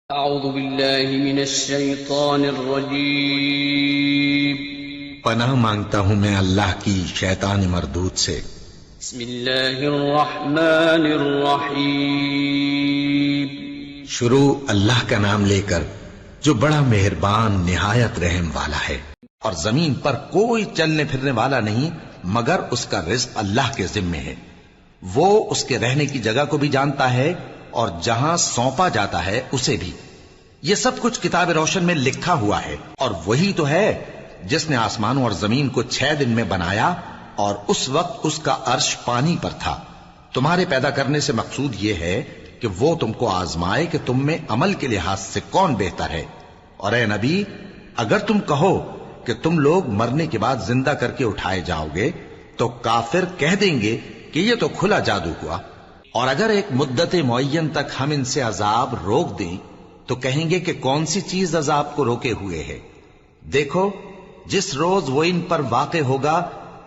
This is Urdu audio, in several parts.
أعوذ بالله من الشيطان الرجيم. پناہ مانگتا ہوں میں اللہ کی شیطان مردود سے. بسم الله الرحمن الرحيم. شروع اللہ کا نام لے کر جو بڑا مہربان نہایت رحم والا ہے. اور زمین پر کوئی چلنے پھرنے والا نہیں مگر اس کا رزق اللہ کے ذمے ہے. وہ اس کے رہنے کی جگہ کو بھی جانتا ہے اور جہاں سونپا جاتا ہے اسے بھی. یہ سب کچھ کتاب روشن میں لکھا ہوا ہے. اور وہی تو ہے جس نے آسمانوں اور زمین کو 6 دن میں بنایا اور اس وقت اس کا عرش پانی پر تھا. تمہارے پیدا کرنے سے مقصود یہ ہے کہ وہ تم کو آزمائے کہ تم میں عمل کے لحاظ سے کون بہتر ہے. اور اے نبی، اگر تم کہو کہ تم لوگ مرنے کے بعد زندہ کر کے اٹھائے جاؤ گے تو کافر کہہ دیں گے کہ یہ تو کھلا جادو ہوا. اور اگر ایک مدت معین تک ہم ان سے عذاب روک دیں تو کہیں گے کہ کون سی چیز عذاب کو روکے ہوئے ہے. دیکھو جس روز وہ ان پر واقع ہوگا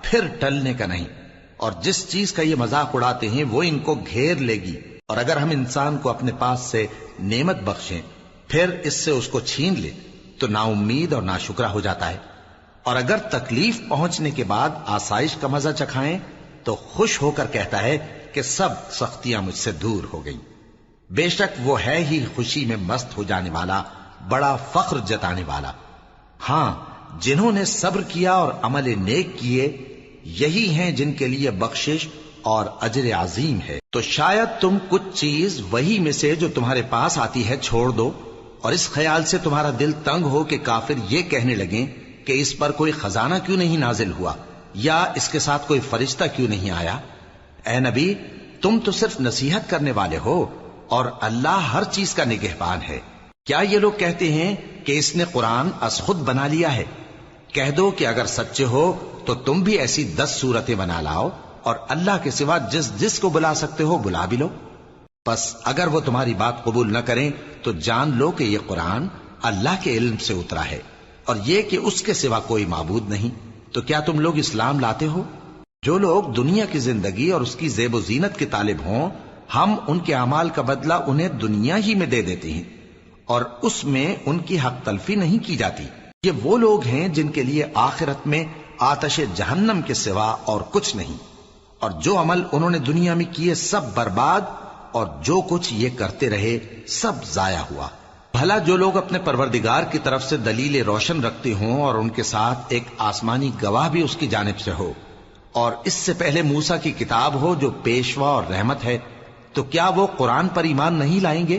پھر ٹلنے کا نہیں. اور جس چیز کا یہ مذاق اڑاتے ہیں وہ ان کو گھیر لے گی. اور اگر ہم انسان کو اپنے پاس سے نعمت بخشیں پھر اس سے اس کو چھین لے تو نا امید اور ناشکرا ہو جاتا ہے. اور اگر تکلیف پہنچنے کے بعد آسائش کا مزہ چکھائیں تو خوش ہو کر کہتا ہے کہ سب سختیاں مجھ سے دور ہو گئیں. بے شک وہ ہے ہی خوشی میں مست ہو جانے والا، بڑا فخر جتانے والا. ہاں، جنہوں نے صبر کیا اور عمل نیک کیے یہی ہیں جن کے لیے بخشش اور اجر عظیم ہے. تو شاید تم کچھ چیز وہی میں سے جو تمہارے پاس آتی ہے چھوڑ دو اور اس خیال سے تمہارا دل تنگ ہو کہ کافر یہ کہنے لگیں کہ اس پر کوئی خزانہ کیوں نہیں نازل ہوا یا اس کے ساتھ کوئی فرشتہ کیوں نہیں آیا. اے نبی، تم تو صرف نصیحت کرنے والے ہو اور اللہ ہر چیز کا نگہبان ہے. کیا یہ لوگ کہتے ہیں کہ اس نے قرآن از خود بنا لیا ہے؟ کہہ دو کہ اگر سچے ہو تو تم بھی ایسی 10 صورتیں بنا لاؤ اور اللہ کے سوا جس جس کو بلا سکتے ہو بلا بھی لو. پس اگر وہ تمہاری بات قبول نہ کریں تو جان لو کہ یہ قرآن اللہ کے علم سے اترا ہے اور یہ کہ اس کے سوا کوئی معبود نہیں. تو کیا تم لوگ اسلام لاتے ہو؟ جو لوگ دنیا کی زندگی اور اس کی زیب و زینت کے طالب ہوں ہم ان کے اعمال کا بدلہ انہیں دنیا ہی میں دے دیتے ہیں اور اس میں ان کی حق تلفی نہیں کی جاتی. یہ وہ لوگ ہیں جن کے لیے آخرت میں آتش جہنم کے سوا اور کچھ نہیں. اور جو عمل انہوں نے دنیا میں کیے سب برباد اور جو کچھ یہ کرتے رہے سب ضائع ہوا. بھلا جو لوگ اپنے پروردگار کی طرف سے دلیل روشن رکھتے ہوں اور ان کے ساتھ ایک آسمانی گواہ بھی اس کی جانب سے ہو اور اس سے پہلے موسیٰ کی کتاب ہو جو پیشوا اور رحمت ہے، تو کیا وہ قرآن پر ایمان نہیں لائیں گے؟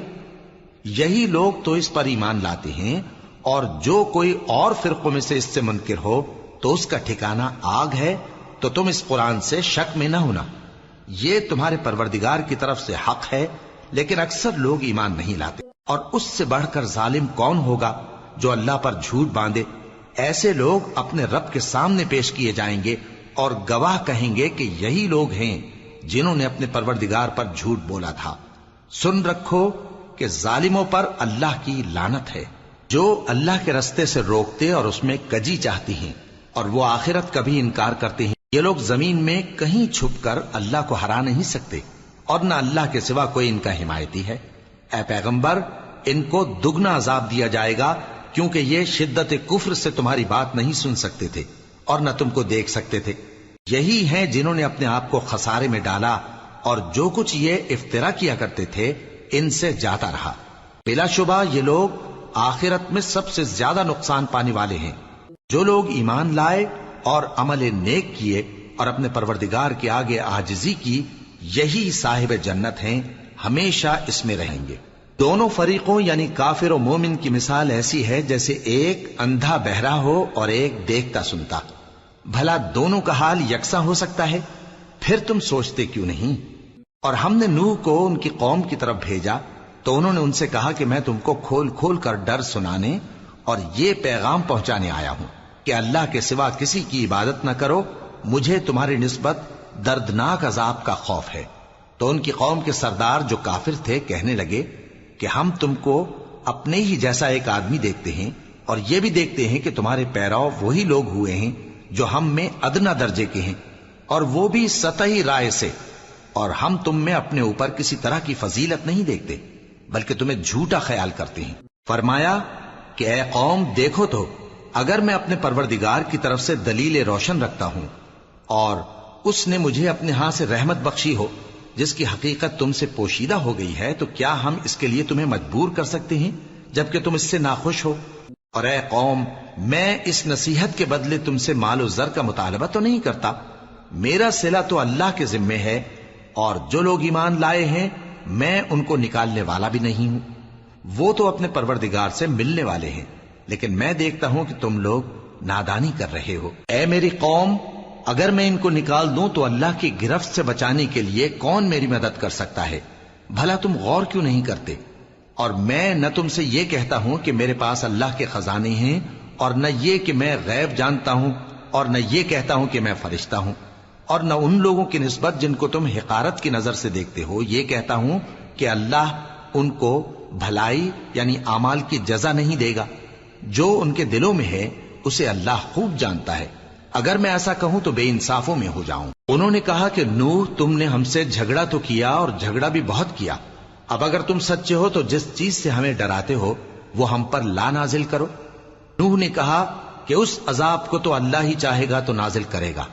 یہی لوگ تو اس پر ایمان لاتے ہیں. اور جو کوئی اور فرقوں میں سے اس سے منکر ہو تو اس کا ٹھکانہ آگ ہے. تو تم اس قرآن سے شک میں نہ ہونا، یہ تمہارے پروردگار کی طرف سے حق ہے، لیکن اکثر لوگ ایمان نہیں لاتے. اور اس سے بڑھ کر ظالم کون ہوگا جو اللہ پر جھوٹ باندھے؟ ایسے لوگ اپنے رب کے سامنے پیش کیے جائیں گے اور گواہ کہیں گے کہ یہی لوگ ہیں جنہوں نے اپنے پروردگار پر جھوٹ بولا تھا. سن رکھو کہ ظالموں پر اللہ کی لعنت ہے، جو اللہ کے رستے سے روکتے اور اس میں کجی چاہتی ہیں اور وہ آخرت کا بھی انکار کرتے ہیں. یہ لوگ زمین میں کہیں چھپ کر اللہ کو ہرا نہیں سکتے اور نہ اللہ کے سوا کوئی ان کا حمایتی ہے. اے پیغمبر، ان کو دگنا عذاب دیا جائے گا کیونکہ یہ شدت کفر سے تمہاری بات نہیں سن سکتے تھے اور نہ تم کو دیکھ سکتے تھے. یہی ہیں جنہوں نے اپنے آپ کو خسارے میں ڈالا اور جو کچھ یہ افترا کیا کرتے تھے ان سے جاتا رہا. بلا شبہ یہ لوگ آخرت میں سب سے زیادہ نقصان پانے والے ہیں. جو لوگ ایمان لائے اور عمل نیک کیے اور اپنے پروردگار کے آگے عاجزی کی یہی صاحب جنت ہیں، ہمیشہ اس میں رہیں گے. دونوں فریقوں یعنی کافر و مومن کی مثال ایسی ہے جیسے ایک اندھا بہرا ہو اور ایک دیکھتا سنتا. بھلا دونوں کا حال یکساں ہو سکتا ہے؟ پھر تم سوچتے کیوں نہیں؟ اور ہم نے نوح کو ان کی قوم کی طرف بھیجا تو انہوں نے ان سے کہا کہ میں تم کو کھول کھول کر ڈر سنانے اور یہ پیغام پہنچانے آیا ہوں کہ اللہ کے سوا کسی کی عبادت نہ کرو، مجھے تمہاری نسبت دردناک عذاب کا خوف ہے. تو ان کی قوم کے سردار جو کافر تھے کہنے لگے کہ ہم تم کو اپنے ہی جیسا ایک آدمی دیکھتے ہیں اور یہ بھی دیکھتے ہیں کہ تمہارے پیرو وہی لوگ ہوئے ہیں جو ہم میں ادنا درجے کے ہیں اور وہ بھی سطحی رائے سے، اور ہم تم میں اپنے اوپر کسی طرح کی فضیلت نہیں دیکھتے. بلکہ تمہیں جھوٹا خیال کرتے ہیں۔ فرمایا کہ اے قوم دیکھو تو، اگر میں اپنے پروردگار کی طرف سے دلیل روشن رکھتا ہوں اور اس نے مجھے اپنے ہاں سے رحمت بخشی ہو جس کی حقیقت تم سے پوشیدہ ہو گئی ہے، تو کیا ہم اس کے لیے تمہیں مجبور کر سکتے ہیں جبکہ تم اس سے ناخوش ہو؟ اور اے قوم، میں اس نصیحت کے بدلے تم سے مال و زر کا مطالبہ تو نہیں کرتا، میرا صلہ تو اللہ کے ذمے ہے، اور جو لوگ ایمان لائے ہیں میں ان کو نکالنے والا بھی نہیں ہوں، وہ تو اپنے پروردگار سے ملنے والے ہیں، لیکن میں دیکھتا ہوں کہ تم لوگ نادانی کر رہے ہو۔ اے میری قوم، اگر میں ان کو نکال دوں تو اللہ کی گرفت سے بچانے کے لیے کون میری مدد کر سکتا ہے؟ بھلا تم غور کیوں نہیں کرتے؟ اور میں نہ تم سے یہ کہتا ہوں کہ میرے پاس اللہ کے خزانے ہیں، اور نہ یہ کہ میں غیب جانتا ہوں، اور نہ یہ کہتا ہوں کہ میں فرشتہ ہوں، اور نہ ان لوگوں کی نسبت جن کو تم حقارت کی نظر سے دیکھتے ہو یہ کہتا ہوں کہ اللہ ان کو بھلائی یعنی اعمال کی جزا نہیں دے گا۔ جو ان کے دلوں میں ہے اسے اللہ خوب جانتا ہے، اگر میں ایسا کہوں تو بے انصافوں میں ہو جاؤں۔ انہوں نے کہا کہ نوح، تم نے ہم سے جھگڑا تو کیا اور جھگڑا بھی بہت کیا، اب اگر تم سچے ہو تو جس چیز سے ہمیں ڈراتے ہو وہ ہم پر لا نازل کرو۔ نوح نے کہا کہ اس عذاب کو تو اللہ ہی چاہے گا تو نازل کرے گا،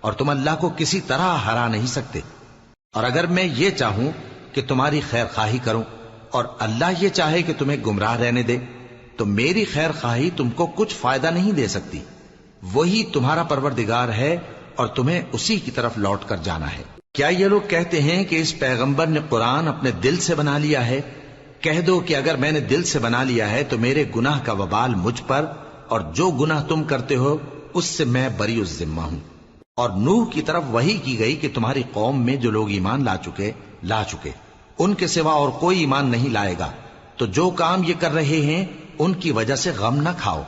اور تم اللہ کو کسی طرح ہرا نہیں سکتے، اور اگر میں یہ چاہوں کہ تمہاری خیر خواہی کروں اور اللہ یہ چاہے کہ تمہیں گمراہ رہنے دے تو میری خیر خواہی تم کو کچھ فائدہ نہیں دے سکتی، وہی تمہارا پروردگار ہے اور تمہیں اسی کی طرف لوٹ کر جانا ہے۔ کیا یہ لوگ کہتے ہیں کہ اس پیغمبر نے قرآن اپنے دل سے بنا لیا ہے؟ کہہ دو کہ اگر میں نے دل سے بنا لیا ہے تو میرے گناہ کا وبال مجھ پر، اور جو گناہ تم کرتے ہو اس سے میں بری الذمہ ہوں۔ اور نوح کی طرف وحی کی گئی کہ تمہاری قوم میں جو لوگ ایمان لا چکے ان کے سوا اور کوئی ایمان نہیں لائے گا، تو جو کام یہ کر رہے ہیں ان کی وجہ سے غم نہ کھاؤ،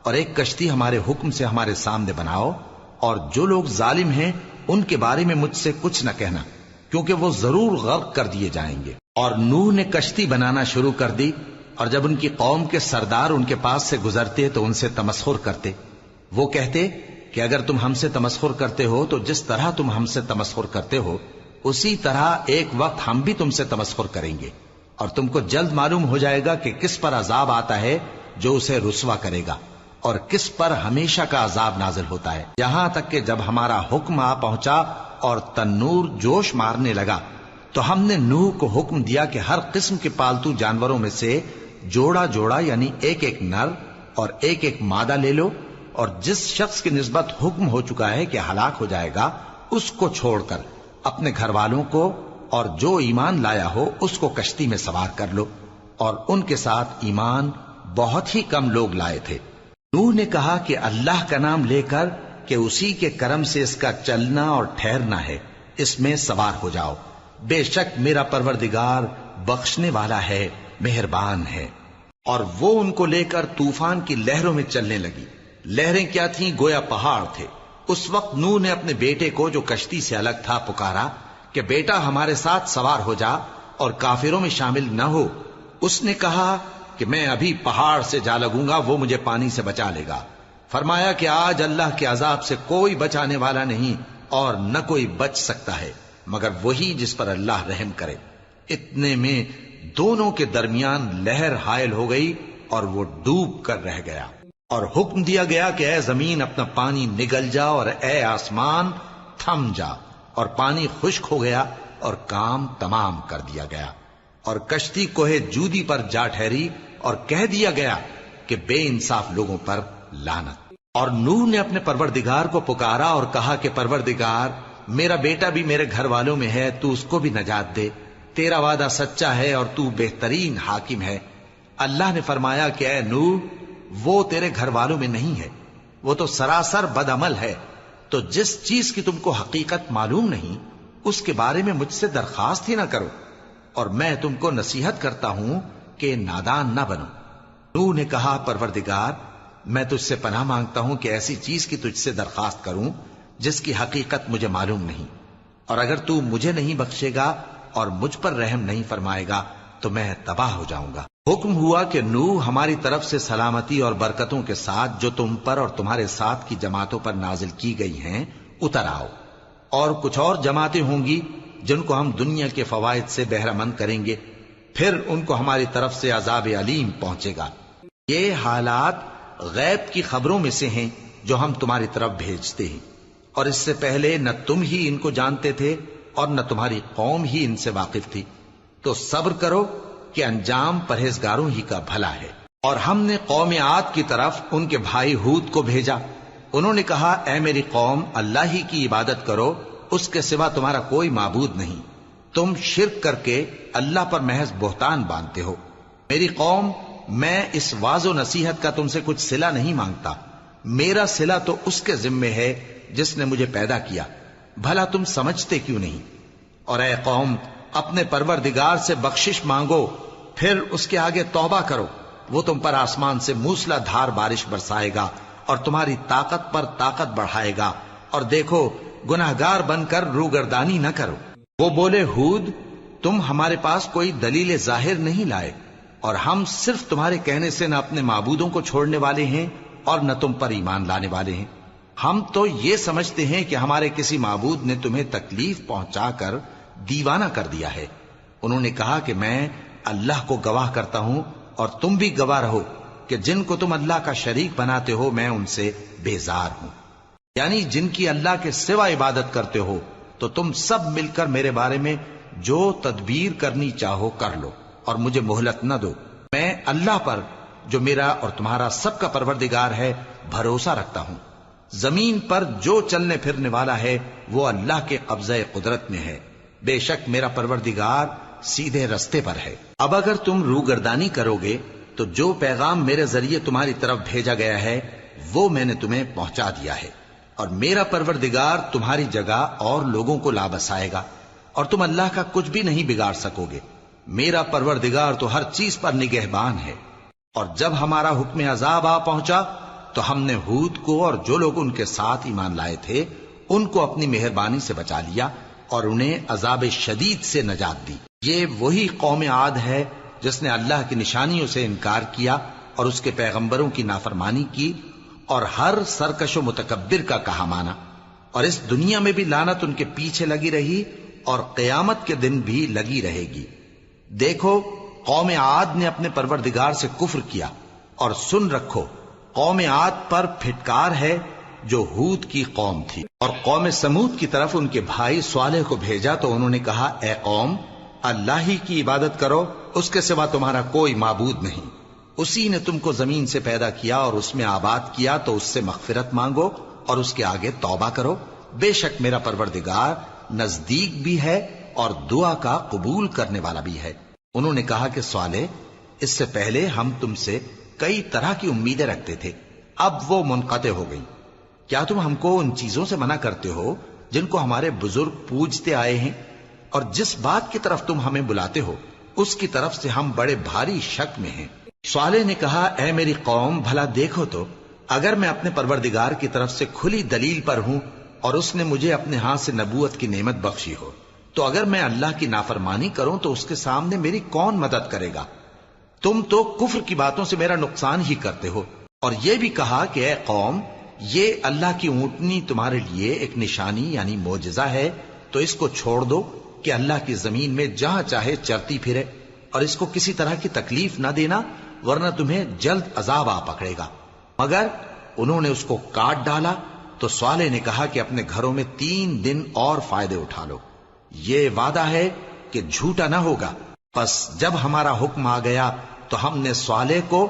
اور ایک کشتی ہمارے حکم سے ہمارے سامنے بناؤ، اور جو لوگ ظالم ہیں ان کے بارے میں مجھ سے کچھ نہ کہنا، کیونکہ وہ ضرور غرق کر دیے جائیں گے۔ اور نوح نے کشتی بنانا شروع کر دی، اور جب ان کی قوم کے سردار ان کے پاس سے گزرتے تو ان سے تمسخر کرتے۔ وہ کہتے کہ اگر تم ہم سے تمسخر کرتے ہو تو جس طرح تم ہم سے تمسخر کرتے ہو اسی طرح ایک وقت ہم بھی تم سے تمسخر کریں گے، اور تم کو جلد معلوم ہو جائے گا کہ کس پر عذاب آتا ہے جو اسے رسوا کرے گا، اور کس پر ہمیشہ کا عذاب نازل ہوتا ہے، یہاں تک کہ جب ہمارا حکم آ پہنچا اور تنور جوش مارنے لگا تو ہم نے نوح کو حکم دیا کہ ہر قسم کے پالتو جانوروں میں سے جوڑا جوڑا یعنی ایک ایک نر اور ایک ایک مادہ لے لو، اور جس شخص کی نسبت حکم ہو چکا ہے کہ ہلاک ہو جائے گا اس کو چھوڑ کر اپنے گھر والوں کو اور جو ایمان لایا ہو اس کو کشتی میں سوار کر لو، اور ان کے ساتھ ایمان بہت ہی کم لوگ لائے تھے۔ نوح نے کہا کہ اللہ کا نام لے کر کہ اسی کے کرم سے اس کا چلنا اور ٹھہرنا ہے، اس میں سوار ہو جاؤ، بے شک میرا پروردگار بخشنے والا ہے، مہربان ہے۔ اور وہ ان کو لے کر طوفان کی لہروں میں چلنے لگی۔ لہریں کیا تھیں؟ گویا پہاڑ تھے۔ اس وقت نوح نے اپنے بیٹے کو جو کشتی سے الگ تھا پکارا کہ بیٹا ہمارے ساتھ سوار ہو جا اور کافروں میں شامل نہ ہو۔ اس نے کہا کہ میں ابھی پہاڑ سے جا لگوں گا، وہ مجھے پانی سے بچا لے گا۔ فرمایا کہ آج اللہ کے عذاب سے کوئی بچانے والا نہیں اور نہ کوئی بچ سکتا ہے مگر وہی جس پر اللہ رحم کرے۔ اتنے میں دونوں کے درمیان لہر حائل ہو گئی اور وہ ڈوب کر رہ گیا، اور حکم دیا گیا کہ اے زمین اپنا پانی نگل جا، اور اے آسمان تھم جا، اور پانی خشک ہو گیا اور کام تمام کر دیا گیا، اور کشتی کوہ جودی پر جا ٹھہری، اور کہہ دیا گیا کہ بے انصاف لوگوں پر لعنت۔ اور نوح نے اپنے پروردگار کو پکارا اور کہا کہ پروردگار، میرا بیٹا بھی میرے گھر والوں میں ہے، تو اس کو بھی نجات دے، تیرا وعدہ سچا ہے اور تو بہترین حاکم ہے۔ اللہ نے فرمایا کہ اے نوح، وہ تیرے گھر والوں میں نہیں ہے، وہ تو سراسر بد عمل ہے، تو جس چیز کی تم کو حقیقت معلوم نہیں اس کے بارے میں مجھ سے درخواست ہی نہ کرو، اور میں تم کو نصیحت کرتا ہوں کہ نادان نہ بنو۔ نوح نے کہا پروردگار، میں تجھ سے پناہ مانگتا ہوں کہ ایسی چیز کی تجھ سے درخواست کروں جس کی حقیقت مجھے معلوم نہیں، اور اگر تو مجھے نہیں بخشے گا اور مجھ پر رحم نہیں فرمائے گا تو میں تباہ ہو جاؤں گا۔ حکم ہوا کہ نوح ہماری طرف سے سلامتی اور برکتوں کے ساتھ جو تم پر اور تمہارے ساتھ کی جماعتوں پر نازل کی گئی ہیں اتر آؤ، اور کچھ اور جماعتیں ہوں گی جن کو ہم دنیا کے فوائد سے بہرہ مند کریں گے، پھر ان کو ہماری طرف سے عذاب علیم پہنچے گا۔ یہ حالات غیب کی خبروں میں سے ہیں جو ہم تمہاری طرف بھیجتے ہیں، اور اس سے پہلے نہ تم ہی ان کو جانتے تھے اور نہ تمہاری قوم ہی ان سے واقف تھی۔ تو صبر کرو کہ انجام پرہیزگاروں ہی کا بھلا ہے۔ اور ہم نے قوم عاد کی طرف ان کے بھائی ہود کو بھیجا۔ انہوں نے کہا، اے میری قوم، اللہ ہی کی عبادت کرو، اس کے سوا تمہارا کوئی معبود نہیں۔ تم شرک کر کے اللہ پر محض بہتان باندھتے ہو۔ میری قوم، میں اس واعظ و نصیحت کا تم سے کچھ صلہ نہیں مانگتا، میرا صلہ تو اس کے ذمے ہے جس نے مجھے پیدا کیا، بھلا تم سمجھتے کیوں نہیں؟ اور اے قوم، اپنے پروردگار سے بخشش مانگو، پھر اس کے آگے توبہ کرو، وہ تم پر آسمان سے موسلا دھار بارش برسائے گا اور تمہاری طاقت پر طاقت بڑھائے گا، اور دیکھو گناہگار بن کر روگردانی نہ کرو۔ وہ بولے، ہود، تم ہمارے پاس کوئی دلیل ظاہر نہیں لائے، اور ہم صرف تمہارے کہنے سے نہ اپنے معبودوں کو چھوڑنے والے ہیں اور نہ تم پر ایمان لانے والے ہیں۔ ہم تو یہ سمجھتے ہیں کہ ہمارے کسی معبود نے تمہیں تکلیف پہنچا کر دیوانہ کر دیا ہے۔ انہوں نے کہا کہ میں اللہ کو گواہ کرتا ہوں اور تم بھی گواہ رہو کہ جن کو تم اللہ کا شریک بناتے ہو میں ان سے بیزار ہوں، یعنی جن کی اللہ کے سوا عبادت کرتے ہو، تو تم سب مل کر میرے بارے میں جو تدبیر کرنی چاہو کر لو اور مجھے مہلت نہ دو۔ میں اللہ پر جو میرا اور تمہارا سب کا پروردگار ہے بھروسہ رکھتا ہوں۔ زمین پر جو چلنے پھرنے والا ہے وہ اللہ کے قبضہ قدرت میں ہے، بے شک میرا پروردگار سیدھے رستے پر ہے۔ اب اگر تم روگردانی کرو گے تو جو پیغام میرے ذریعے تمہاری طرف بھیجا گیا ہے وہ میں نے تمہیں پہنچا دیا ہے، اور میرا پروردگار تمہاری جگہ اور لوگوں کو لا بسائے گا، اور تم اللہ کا کچھ بھی نہیں بگاڑ سکو گے۔ میرا پروردگار تو ہر چیز پر نگہبان ہے۔ اور جب ہمارا حکم عذاب آ پہنچا تو ہم نے ہود کو اور جو لوگ ان کے ساتھ ایمان لائے تھے ان کو اپنی مہربانی سے بچا لیا اور انہیں عذاب شدید سے نجات دی۔ یہ وہی قوم عاد ہے جس نے اللہ کی نشانیوں سے انکار کیا اور اس کے پیغمبروں کی نافرمانی کی اور ہر سرکش و متکبر کا کہا مانا، اور اس دنیا میں بھی لعنت ان کے پیچھے لگی رہی اور قیامت کے دن بھی لگی رہے گی۔ دیکھو، قوم عاد نے اپنے پروردگار سے کفر کیا، اور سن رکھو قوم عاد پر پھٹکار ہے جو ہود کی قوم تھی۔ اور قوم سمود کی طرف ان کے بھائی صالح کو بھیجا تو انہوں نے کہا، اے قوم، اللہ ہی کی عبادت کرو، اس کے سوا تمہارا کوئی معبود نہیں۔ اسی نے تم کو زمین سے پیدا کیا اور اس میں آباد کیا، تو اس سے مغفرت مانگو اور اس کے آگے توبہ کرو، بے شک میرا پروردگار نزدیک بھی ہے اور دعا کا قبول کرنے والا بھی ہے۔ انہوں نے کہا کہ صالح، اس سے پہلے ہم تم سے کئی طرح کی امیدیں رکھتے تھے، اب وہ منقطع ہو گئی۔ کیا تم ہم کو ان چیزوں سے منع کرتے ہو جن کو ہمارے بزرگ پوجتے آئے ہیں؟ اور جس بات کی طرف تم ہمیں بلاتے ہو اس کی طرف سے ہم بڑے بھاری شک میں ہیں۔ صالح نے کہا، اے میری قوم، بھلا دیکھو تو، اگر میں اپنے پروردگار کی طرف سے کھلی دلیل پر ہوں اور اس نے مجھے اپنے ہاتھ سے نبوت کی نعمت بخشی ہو، تو اگر میں اللہ کی نافرمانی کروں تو اس کے سامنے میری کون مدد کرے گا؟ تم تو کفر کی باتوں سے میرا نقصان ہی کرتے ہو۔ اور یہ بھی کہا کہ اے قوم، یہ اللہ کی اونٹنی تمہارے لیے ایک نشانی یعنی معجزہ ہے، تو اس کو چھوڑ دو کہ اللہ کی زمین میں جہاں چاہے چرتی پھرے، اور اس کو کسی طرح کی تکلیف نہ دینا، ورنہ تمہیں جلد عذاب آ پکڑے گا۔ مگر انہوں نے اس کو کاٹ ڈالا تو صالح نے کہا کہ اپنے گھروں میں 3 دن اور فائدے اٹھا لو، یہ وعدہ ہے کہ جھوٹا نہ ہوگا۔ پس جب ہمارا حکم آ گیا تو ہم نے صالح کو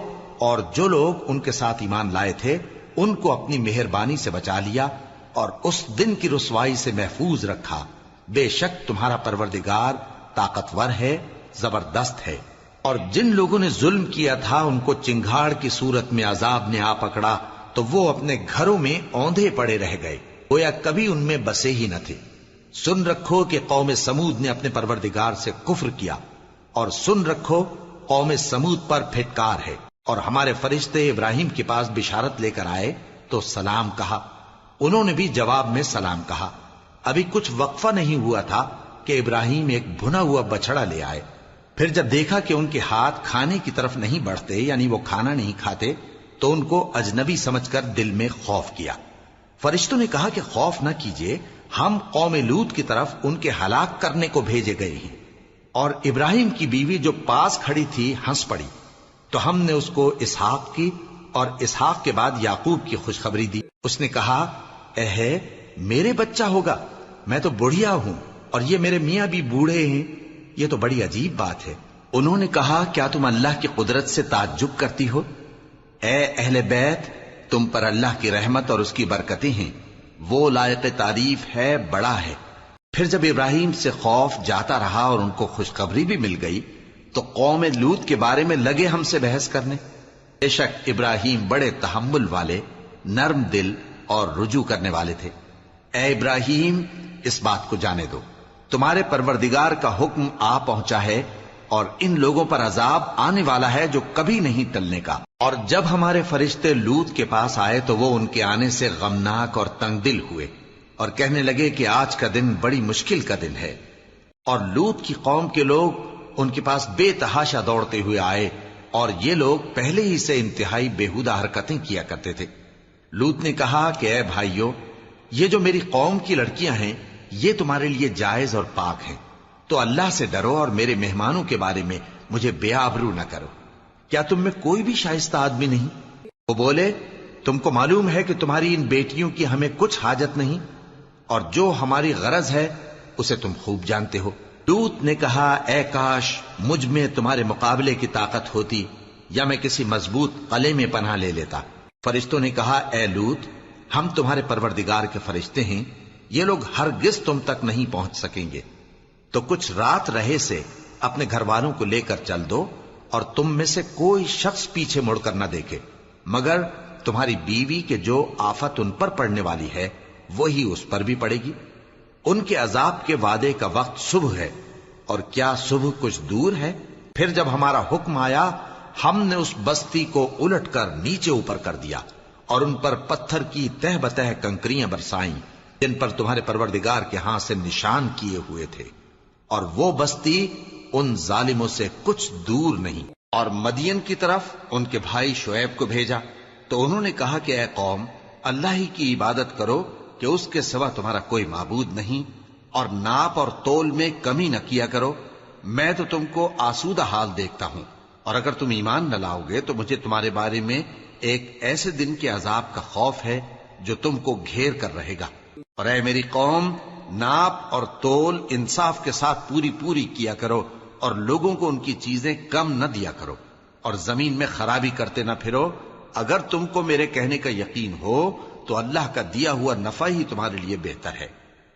اور جو لوگ ان کے ساتھ ایمان لائے تھے ان کو اپنی مہربانی سے بچا لیا اور اس دن کی رسوائی سے محفوظ رکھا۔ بے شک تمہارا پروردگار طاقتور ہے، زبردست ہے۔ اور جن لوگوں نے ظلم کیا تھا ان کو چنگھاڑ کی صورت میں عذاب نے آ پکڑا تو وہ اپنے گھروں میں اوندھے پڑے رہ گئے، گویا کبھی ان میں بسے ہی نہ تھے۔ سن رکھو کہ قوم سمود نے اپنے پروردگار سے کفر کیا، اور سن رکھو قوم سمود پر پھٹکار ہے۔ اور ہمارے فرشتے ابراہیم کے پاس بشارت لے کر آئے تو سلام کہا، انہوں نے بھی جواب میں سلام کہا۔ ابھی کچھ وقفہ نہیں ہوا تھا کہ ابراہیم ایک بھنا ہوا بچڑا لے آئے۔ پھر جب دیکھا کہ ان کے ہاتھ کھانے کی طرف نہیں بڑھتے، یعنی وہ کھانا نہیں کھاتے، تو ان کو اجنبی سمجھ کر دل میں خوف کیا۔ فرشتوں نے کہا کہ خوف نہ کیجیے، ہم قوم لوط کی طرف ان کے ہلاک کرنے کو بھیجے گئے ہیں۔ اور ابراہیم کی بیوی جو پاس کھڑی تھی ہنس پڑی، تو ہم نے اس کو اسحاق کی اور اسحاق کے بعد یعقوب کی خوشخبری دی۔ اس نے کہا، اے میرے بچہ ہوگا، میں تو بڑھیا ہوں اور یہ میرے میاں بھی بوڑھے ہیں، یہ تو بڑی عجیب بات ہے۔ انہوں نے کہا، کیا تم اللہ کی قدرت سے تعجب کرتی ہو؟ اے اہل بیت، تم پر اللہ کی رحمت اور اس کی برکتیں ہیں، وہ لائق تعریف ہے، بڑا ہے۔ پھر جب ابراہیم سے خوف جاتا رہا اور ان کو خوشخبری بھی مل گئی تو قوم لوط کے بارے میں لگے ہم سے بحث کرنے۔ بے شک ابراہیم بڑے تحمل والے، نرم دل اور رجوع کرنے والے تھے۔ اے ابراہیم، اس بات کو جانے دو، تمہارے پروردگار کا حکم آ پہنچا ہے اور ان لوگوں پر عذاب آنے والا ہے جو کبھی نہیں ٹلنے کا۔ اور جب ہمارے فرشتے لوط کے پاس آئے تو وہ ان کے آنے سے غمناک اور تنگ دل ہوئے اور کہنے لگے کہ آج کا دن بڑی مشکل کا دن ہے۔ اور لوط کی قوم کے لوگ ان کے پاس بے تحاشا دوڑتے ہوئے آئے اور یہ لوگ پہلے ہی سے انتہائی بےہودہ حرکتیں کیا کرتے تھے۔ لوط نے کہا کہ اے بھائیو، یہ جو میری قوم کی لڑکیاں ہیں یہ تمہارے لیے جائز اور پاک ہیں، تو اللہ سے ڈرو اور میرے مہمانوں کے بارے میں مجھے بے آبرو نہ کرو۔ کیا تم میں کوئی بھی شائستہ آدمی نہیں؟ وہ بولے، تم کو معلوم ہے کہ تمہاری ان بیٹیوں کی ہمیں کچھ حاجت نہیں، اور جو ہماری غرض ہے اسے تم خوب جانتے ہو۔ لوط نے کہا، اے کاش مجھ میں تمہارے مقابلے کی طاقت ہوتی یا میں کسی مضبوط قلعے میں پناہ لے لیتا۔ فرشتوں نے کہا، اے لوط، ہم تمہارے پروردگار کے فرشتے ہیں، یہ لوگ ہرگز تم تک نہیں پہنچ سکیں گے، تو کچھ رات رہے سے اپنے گھر والوں کو لے کر چل دو اور تم میں سے کوئی شخص پیچھے مڑ کر نہ دیکھے مگر تمہاری بیوی کے جو آفت ان پر پڑنے والی ہے وہی اس پر بھی پڑے گی۔ ان کے عذاب کے وعدے کا وقت صبح ہے، اور کیا صبح کچھ دور ہے؟ پھر جب ہمارا حکم آیا ہم نے اس بستی کو الٹ کر نیچے اوپر کر دیا اور ان پر پتھر کی تہ بتہ کنکریاں برسائیں جن پر تمہارے پروردگار کے ہاں سے نشان کیے ہوئے تھے، اور وہ بستی ان ظالموں سے کچھ دور نہیں۔ اور مدین کی طرف ان کے بھائی شعیب کو بھیجا تو انہوں نے کہا کہ اے قوم، اللہ ہی کی عبادت کرو کہ اس کے سوا تمہارا کوئی معبود نہیں، اور ناپ اور تول میں کمی نہ کیا کرو، میں تو تم کو آسودہ حال دیکھتا ہوں، اور اگر تم ایمان نہ لاؤ گے تو مجھے تمہارے بارے میں ایک ایسے دن کے عذاب کا خوف ہے جو تم کو گھیر کر رہے گا۔ اور اے میری قوم، ناپ اور تول انصاف کے ساتھ پوری پوری کیا کرو، اور لوگوں کو ان کی چیزیں کم نہ دیا کرو، اور زمین میں خرابی کرتے نہ پھرو۔ اگر تم کو میرے کہنے کا یقین ہو تو اللہ کا دیا ہوا نفع ہی تمہارے لیے بہتر ہے،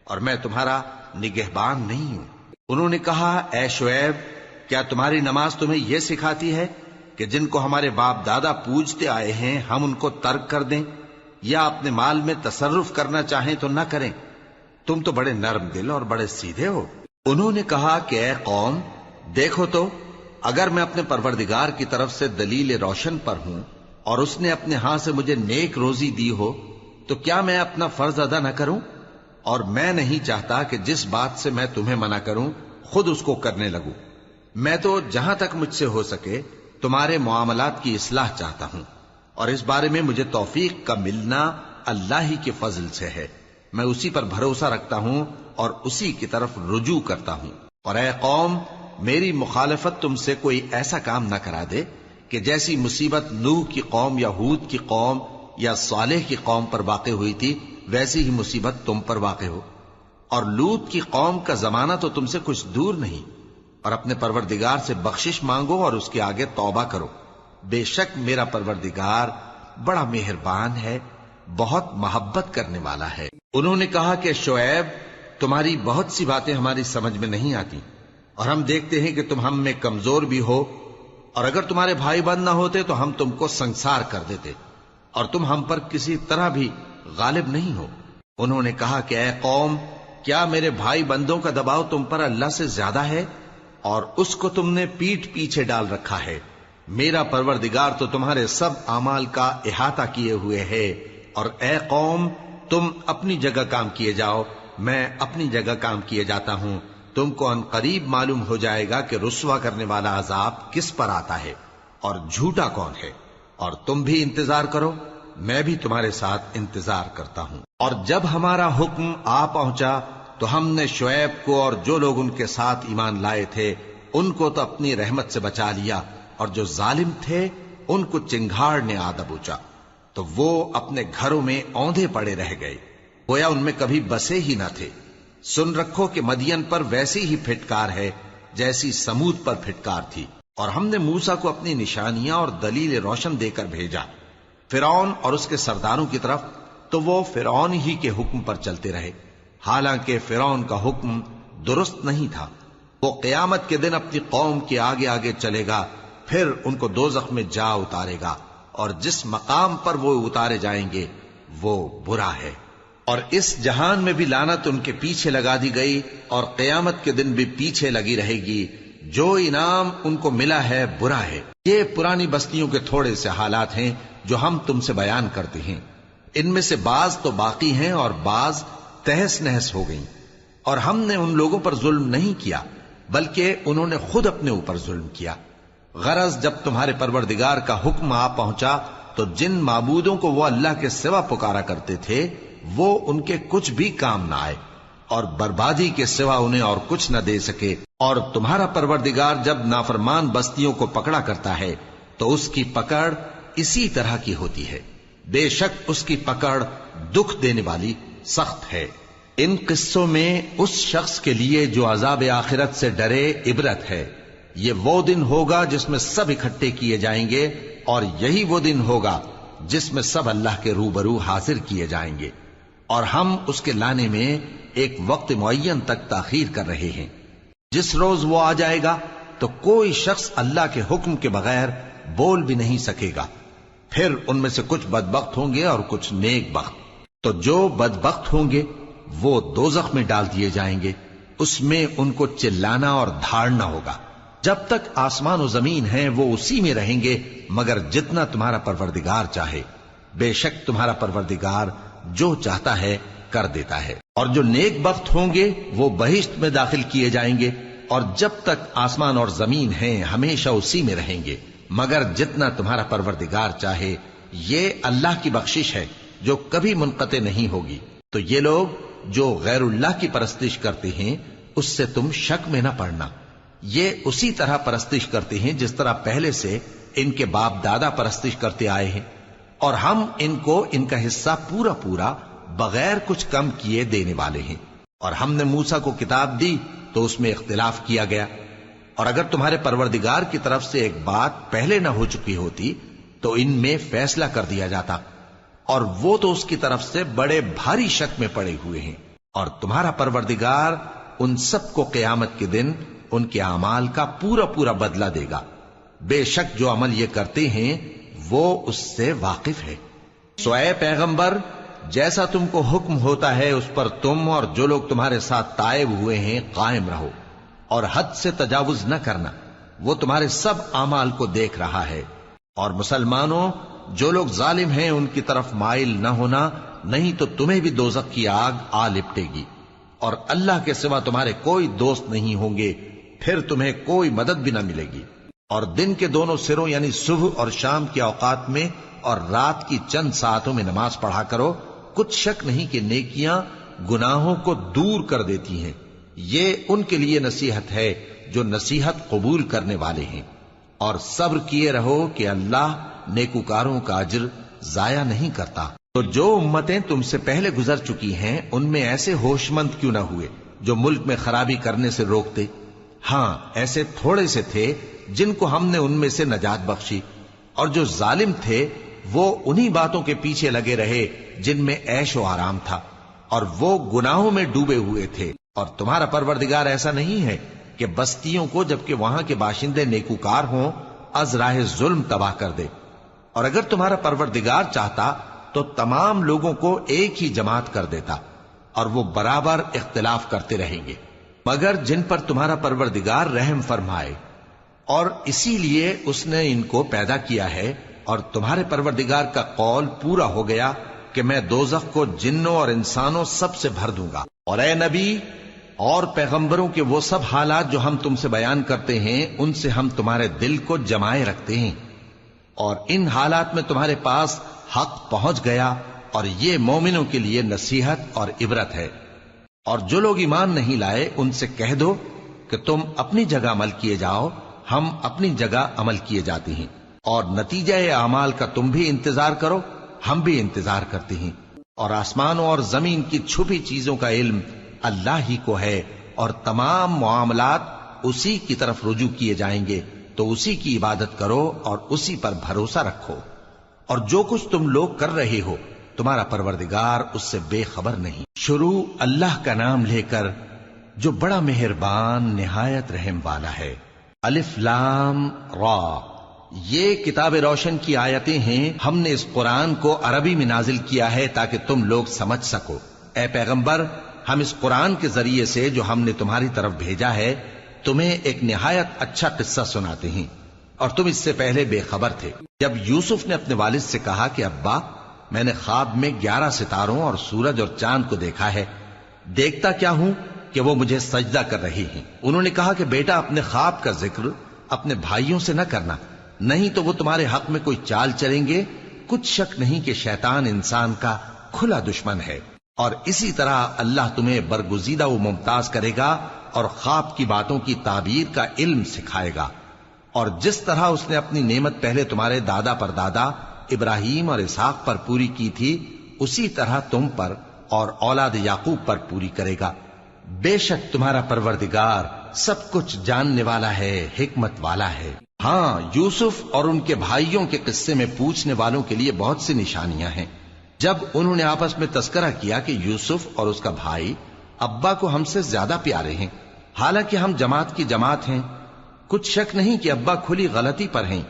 اور میں تمہارا نگہبان نہیں ہوں۔ انہوں نے کہا، اے شعیب، کیا تمہاری نماز تمہیں یہ سکھاتی ہے کہ جن کو ہمارے باپ دادا پوجتے آئے ہیں ہم ان کو ترک کر دیں، یا اپنے مال میں تصرف کرنا چاہیں تو نہ کریں؟ تم تو بڑے نرم دل اور بڑے سیدھے ہو۔ انہوں نے کہا کہ اے قوم، دیکھو تو اگر میں اپنے پروردگار کی طرف سے دلیل روشن پر ہوں اور اس نے اپنے ہاں سے مجھے نیک روزی دی ہو تو کیا میں اپنا فرض ادا نہ کروں؟ اور میں نہیں چاہتا کہ جس بات سے میں تمہیں منع کروں خود اس کو کرنے لگوں۔ میں تو جہاں تک مجھ سے ہو سکے تمہارے معاملات کی اصلاح چاہتا ہوں، اور اس بارے میں مجھے توفیق کا ملنا اللہ ہی کے فضل سے ہے۔ میں اسی پر بھروسہ رکھتا ہوں اور اسی کی طرف رجوع کرتا ہوں۔ اور اے قوم، میری مخالفت تم سے کوئی ایسا کام نہ کرا دے کہ جیسی مصیبت نوح کی قوم یا ہود کی قوم یا صالح کی قوم پر واقع ہوئی تھی ویسی ہی مصیبت تم پر واقع ہو۔ اور لوط کی قوم کا زمانہ تو تم سے کچھ دور نہیں، اور اپنے پروردگار سے بخشش مانگو اور اس کے آگے توبہ کرو، بے شک میرا پروردگار بڑا مہربان ہے، بہت محبت کرنے والا ہے۔ انہوں نے کہا کہ شعیب، تمہاری بہت سی باتیں ہماری سمجھ میں نہیں آتی، اور ہم دیکھتے ہیں کہ تم ہم میں کمزور بھی ہو، اور اگر تمہارے بھائی بند نہ ہوتے تو ہم تم کو سنسار کر دیتے، اور تم ہم پر کسی طرح بھی غالب نہیں ہو۔ انہوں نے کہا کہ اے قوم، کیا میرے بھائی بندوں کا دباؤ تم پر اللہ سے زیادہ ہے، اور اس کو تم نے پیٹھ پیچھے ڈال رکھا ہے؟ میرا پروردگار تو تمہارے سب اعمال کا احاطہ کیے ہوئے ہے۔ اور اے قوم، تم اپنی جگہ کام کیے جاؤ، میں اپنی جگہ کام کیے جاتا ہوں۔ تم کو ان قریب معلوم ہو جائے گا کہ رسوا کرنے والا عذاب کس پر آتا ہے اور جھوٹا کون ہے، اور تم بھی انتظار کرو، میں بھی تمہارے ساتھ انتظار کرتا ہوں۔ اور جب ہمارا حکم آ پہنچا تو ہم نے شعیب کو اور جو لوگ ان کے ساتھ ایمان لائے تھے ان کو تو اپنی رحمت سے بچا لیا، اور جو ظالم تھے ان کو چنگھاڑ نے آ دبوچا، تو وہ اپنے گھروں میں اوندھے پڑے رہ گئے، گویا ان میں کبھی بسے ہی نہ تھے۔ سن رکھو کہ مدین پر ویسی ہی پھٹکار ہے جیسی سمود پر پھٹکار تھی، اور ہم نے موسیٰ کو اپنی نشانیاں اور دلیل روشن دے کر بھیجا فرعون اور اس کے سرداروں کی طرف، تو وہ فرعون ہی کے حکم پر چلتے رہے، حالانکہ فرعون کا حکم درست نہیں تھا۔ وہ قیامت کے دن اپنی قوم کے آگے آگے چلے گا، پھر ان کو دوزخ میں جا اتارے گا، اور جس مقام پر وہ اتارے جائیں گے وہ برا ہے۔ اور اس جہان میں بھی لعنت ان کے پیچھے لگا دی گئی، اور قیامت کے دن بھی پیچھے لگی رہے گی۔ جو انعام ان کو ملا ہے برا ہے۔ یہ پرانی بستیوں کے تھوڑے سے حالات ہیں جو ہم تم سے بیان کرتے ہیں، ان میں سے بعض تو باقی ہیں اور بعض تہس نہس ہو گئیں۔ اور ہم نے ان لوگوں پر ظلم نہیں کیا بلکہ انہوں نے خود اپنے اوپر ظلم کیا۔ غرض جب تمہارے پروردگار کا حکم آ پہنچا تو جن معبودوں کو وہ اللہ کے سوا پکارا کرتے تھے وہ ان کے کچھ بھی کام نہ آئے، اور بربادی کے سوا انہیں اور کچھ نہ دے سکے۔ اور تمہارا پروردگار جب نافرمان بستیوں کو پکڑا کرتا ہے تو اس کی پکڑ اسی طرح کی ہوتی ہے، بے شک اس کی پکڑ دکھ دینے والی سخت ہے۔ ان قصوں میں اس شخص کے لیے جو عذاب آخرت سے ڈرے عبرت ہے۔ یہ وہ دن ہوگا جس میں سب اکٹھے کیے جائیں گے، اور یہی وہ دن ہوگا جس میں سب اللہ کے روبرو حاضر کیے جائیں گے، اور ہم اس کے لانے میں ایک وقت معین تک تاخیر کر رہے ہیں۔ جس روز وہ آ جائے گا تو کوئی شخص اللہ کے حکم کے بغیر بول بھی نہیں سکے گا۔ پھر ان میں سے کچھ بدبخت ہوں گے اور کچھ نیک بخت۔ تو جو بدبخت ہوں گے وہ دوزخ میں ڈال دیے جائیں گے، اس میں ان کو چلانا اور دھاڑنا ہوگا۔ جب تک آسمان و زمین ہیں وہ اسی میں رہیں گے مگر جتنا تمہارا پروردگار چاہے، بے شک تمہارا پروردگار جو چاہتا ہے کر دیتا ہے۔ اور جو نیک بخت ہوں گے وہ بہشت میں داخل کیے جائیں گے، اور جب تک آسمان اور زمین ہیں ہمیشہ اسی میں رہیں گے مگر جتنا تمہارا پروردگار چاہے۔ یہ اللہ کی بخشش ہے جو کبھی منقطع نہیں ہوگی۔ تو یہ لوگ جو غیر اللہ کی پرستش کرتے ہیں اس سے تم شک میں نہ پڑنا، یہ اسی طرح پرستش کرتے ہیں جس طرح پہلے سے ان کے باپ دادا پرستش کرتے آئے ہیں، اور ہم ان کو ان کا حصہ پورا پورا بغیر کچھ کم کیے دینے والے ہیں۔ اور ہم نے موسیٰ کو کتاب دی تو اس میں اختلاف کیا گیا، اور اگر تمہارے پروردگار کی طرف سے ایک بات پہلے نہ ہو چکی ہوتی تو ان میں فیصلہ کر دیا جاتا، اور وہ تو اس کی طرف سے بڑے بھاری شک میں پڑے ہوئے ہیں۔ اور تمہارا پروردگار ان سب کو قیامت کے دن ان کے اعمال کا پورا پورا بدلہ دے گا، بے شک جو عمل یہ کرتے ہیں وہ اس سے واقف ہے۔ سو اے پیغمبر، جیسا تم کو حکم ہوتا ہے اس پر تم اور جو لوگ تمہارے ساتھ تائب ہوئے ہیں قائم رہو، اور حد سے تجاوز نہ کرنا، وہ تمہارے سب اعمال کو دیکھ رہا ہے۔ اور مسلمانوں، جو لوگ ظالم ہیں ان کی طرف مائل نہ ہونا، نہیں تو تمہیں بھی دوزخ کی آگ آ لپٹے گی، اور اللہ کے سوا تمہارے کوئی دوست نہیں ہوں گے، پھر تمہیں کوئی مدد بھی نہ ملے گی۔ اور دن کے دونوں سروں یعنی صبح اور شام کے اوقات میں اور رات کی چند ساعتوں میں نماز پڑھا کرو، کچھ شک نہیں کہ نیکیاں گناہوں کو دور کر دیتی ہیں۔ یہ ان کے لیے نصیحت ہے جو نصیحت قبول کرنے والے ہیں۔ اور صبر کیے رہو کہ اللہ نیکوکاروں کا اجر ضائع نہیں کرتا۔ تو جو امتیں تم سے پہلے گزر چکی ہیں ان میں ایسے ہوش مند کیوں نہ ہوئے جو ملک میں خرابی کرنے سے روکتے؟ ہاں، ایسے تھوڑے سے تھے جن کو ہم نے ان میں سے نجات بخشی، اور جو ظالم تھے وہ انہی باتوں کے پیچھے لگے رہے جن میں عیش و آرام تھا، اور وہ گناہوں میں ڈوبے ہوئے تھے۔ اور تمہارا پروردگار ایسا نہیں ہے کہ بستیوں کو جبکہ وہاں کے باشندے نیکوکار ہوں از راہ ظلم تباہ کر دے۔ اور اگر تمہارا پروردگار چاہتا تو تمام لوگوں کو ایک ہی جماعت کر دیتا، اور وہ برابر اختلاف کرتے رہیں گے، مگر جن پر تمہارا پروردگار رحم فرمائے، اور اسی لیے اس نے ان کو پیدا کیا ہے۔ اور تمہارے پروردگار کا قول پورا ہو گیا کہ میں دوزخ کو جنوں اور انسانوں سب سے بھر دوں گا۔ اور اے نبی اور پیغمبروں کے وہ سب حالات جو ہم تم سے بیان کرتے ہیں ان سے ہم تمہارے دل کو جمائے رکھتے ہیں، اور ان حالات میں تمہارے پاس حق پہنچ گیا، اور یہ مومنوں کے لیے نصیحت اور عبرت ہے۔ اور جو لوگ ایمان نہیں لائے ان سے کہہ دو کہ تم اپنی جگہ عمل کیے جاؤ، ہم اپنی جگہ عمل کیے جاتے ہیں، اور نتیجہ اعمال کا تم بھی انتظار کرو، ہم بھی انتظار کرتے ہیں، اور آسمانوں اور زمین کی چھپی چیزوں کا علم اللہ ہی کو ہے، اور تمام معاملات اسی کی طرف رجوع کیے جائیں گے، تو اسی کی عبادت کرو اور اسی پر بھروسہ رکھو، اور جو کچھ تم لوگ کر رہے ہو تمہارا پروردگار اس سے بے خبر نہیں۔ شروع اللہ کا نام لے کر جو بڑا مہربان نہایت رحم والا ہے۔ الف لام را، یہ کتاب روشن کی آیتیں ہیں، ہم نے اس قرآن کو عربی میں نازل کیا ہے تاکہ تم لوگ سمجھ سکو۔ اے پیغمبر، ہم اس قرآن کے ذریعے سے جو ہم نے تمہاری طرف بھیجا ہے تمہیں ایک نہایت اچھا قصہ سناتے ہیں، اور تم اس سے پہلے بے خبر تھے۔ جب یوسف نے اپنے والد سے کہا کہ ابا، میں نے خواب میں 11 ستاروں اور سورج اور چاند کو دیکھا ہے، دیکھتا کیا ہوں کہ وہ مجھے سجدہ کر رہی ہیں۔ انہوں نے کہا کہ بیٹا، اپنے خواب کا ذکر اپنے بھائیوں سے نہ کرنا، نہیں تو وہ تمہارے حق میں کوئی چال چلیں گے۔ کچھ شک نہیں کہ شیطان انسان کا کھلا دشمن ہے، اور اسی طرح اللہ تمہیں برگزیدہ و ممتاز کرے گا اور خواب کی باتوں کی تعبیر کا علم سکھائے گا، اور جس طرح اس نے اپنی نعمت پہلے تمہارے دادا پر دادا ابراہیم اور اسحاق پر پوری کی تھی، اسی طرح تم پر اور اولاد یعقوب پر پوری کرے گا۔ بے شک تمہارا پروردگار سب کچھ جاننے والا ہے، حکمت والا ہے۔ ہاں، یوسف اور ان کے بھائیوں کے قصے میں پوچھنے والوں کے لیے بہت سی نشانیاں ہیں۔ جب انہوں نے آپس میں تذکرہ کیا کہ یوسف اور اس کا بھائی ابا کو ہم سے زیادہ پیارے ہیں، حالانکہ ہم جماعت کی جماعت ہیں، کچھ شک نہیں کہ ابا کھلی غلطی پر ہیں۔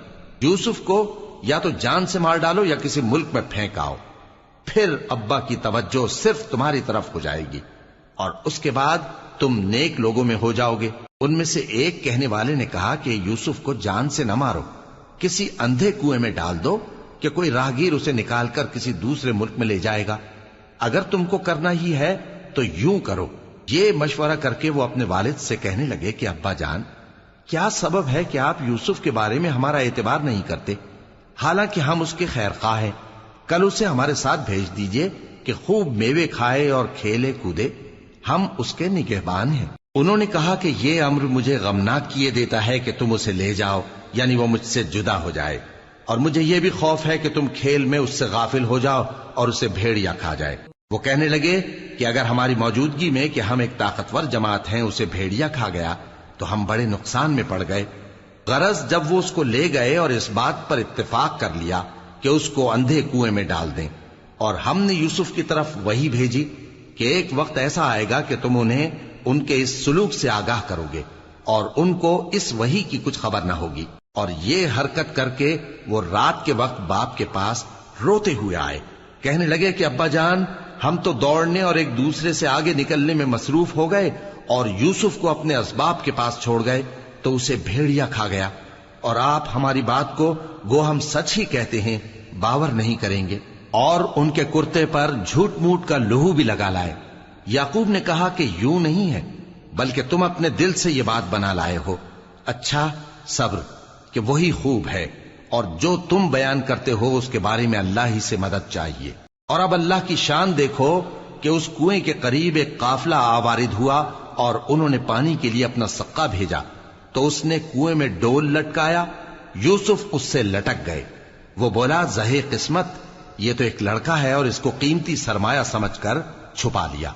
یوسف کو یا تو جان سے مار ڈالو یا کسی ملک میں پھینک آؤ، پھر ابا کی توجہ صرف تمہاری طرف ہو جائے گی، اور اس کے بعد تم نیک لوگوں میں ہو جاؤ گے۔ ان میں سے ایک کہنے والے نے کہا کہ یوسف کو جان سے نہ مارو، کسی اندھے کنویں میں ڈال دو کہ کوئی راہگیر اسے نکال کر کسی دوسرے ملک میں لے جائے گا۔ اگر تم کو کرنا ہی ہے تو یوں کرو۔ یہ مشورہ کر کے وہ اپنے والد سے کہنے لگے کہ ابا جان، کیا سبب ہے کہ آپ یوسف کے بارے میں ہمارا اعتبار نہیں کرتے؟ حالانکہ ہم اس کے خیر خواہ ہیں، کل اسے ہمارے ساتھ بھیج دیجئے کہ خوب میوے کھائے اور کھیلے کودے، ہم اس کے نگہبان ہیں۔ انہوں نے کہا کہ یہ امر مجھے غمناک کیے دیتا ہے کہ تم اسے لے جاؤ، یعنی وہ مجھ سے جدا ہو جائے، اور مجھے یہ بھی خوف ہے کہ تم کھیل میں اس سے غافل ہو جاؤ اور اسے بھیڑیا کھا جائے۔ وہ کہنے لگے کہ اگر ہماری موجودگی میں کہ ہم ایک طاقتور جماعت ہیں اسے بھیڑیا کھا گیا تو ہم بڑے نقصان میں پڑ گئے۔ غرض جب وہ اس کو لے گئے اور اس بات پر اتفاق کر لیا کہ اس کو اندھے کنویں میں ڈال دیں، اور ہم نے یوسف کی طرف وحی بھیجی کہ ایک وقت ایسا آئے گا کہ تم انہیں ان کے اس سلوک سے آگاہ کرو گے، اور ان کو اس وحی کی کچھ خبر نہ ہوگی۔ اور یہ حرکت کر کے وہ رات کے وقت باپ کے پاس روتے ہوئے آئے، کہنے لگے کہ ابا جان، ہم تو دوڑنے اور ایک دوسرے سے آگے نکلنے میں مصروف ہو گئے اور یوسف کو اپنے اسباب کے پاس چھوڑ گئے تو اسے بھیڑیا کھا گیا، اور آپ ہماری بات کو گو ہم سچ ہی کہتے ہیں باور نہیں کریں گے۔ اور ان کے کرتے پر جھوٹ موٹ کا لہو بھی لگا لائے۔ یعقوب نے کہا کہ یوں نہیں ہے، بلکہ تم اپنے دل سے یہ بات بنا لائے ہو۔ اچھا، صبر کہ وہی خوب ہے، اور جو تم بیان کرتے ہو اس کے بارے میں اللہ ہی سے مدد چاہیے۔ اور اب اللہ کی شان دیکھو کہ اس کنویں کے قریب ایک قافلہ آوارد ہوا اور انہوں نے پانی کے لیے اپنا سقا بھیجا، تو اس نے کنویں میں ڈول لٹکایا، یوسف اس سے لٹک گئے۔ وہ بولا، زہے قسمت، یہ تو ایک لڑکا ہے، اور اس کو قیمتی سرمایہ سمجھ کر چھپا لیا۔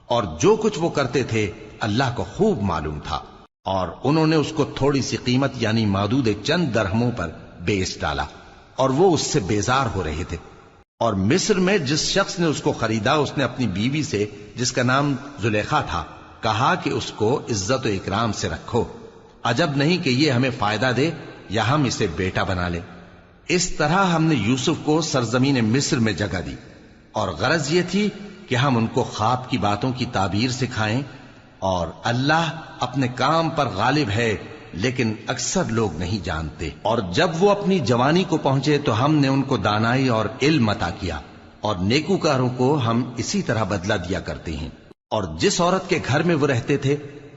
اور جو کچھ وہ کرتے تھے اللہ کو خوب معلوم تھا، اور انہوں نے اس کو تھوڑی سی قیمت یعنی مادود چند درہموں پر بیچ ڈالا، اور وہ اس سے بیزار ہو رہے تھے۔ اور مصر میں جس شخص نے اس کو خریدا اس نے اپنی بیوی سے جس کا نام زلیخا تھا کہا کہ اس کو عزت و اکرام سے رکھو، عجب نہیں کہ یہ ہمیں فائدہ دے یا ہم اسے بیٹا بنا لیں۔ اس طرح ہم نے یوسف کو سرزمین مصر میں جگہ دی، اور غرض یہ تھی کہ ہم ان کو خواب کی باتوں کی تعبیر سکھائیں، اور اللہ اپنے کام پر غالب ہے لیکن اکثر لوگ نہیں جانتے۔ اور جب وہ اپنی جوانی کو پہنچے تو ہم نے ان کو دانائی اور علم عطا کیا، اور نیکوکاروں کو ہم اسی طرح بدلہ دیا کرتے ہیں۔ اور جس عورت کے گھر میں وہ رہتے تھے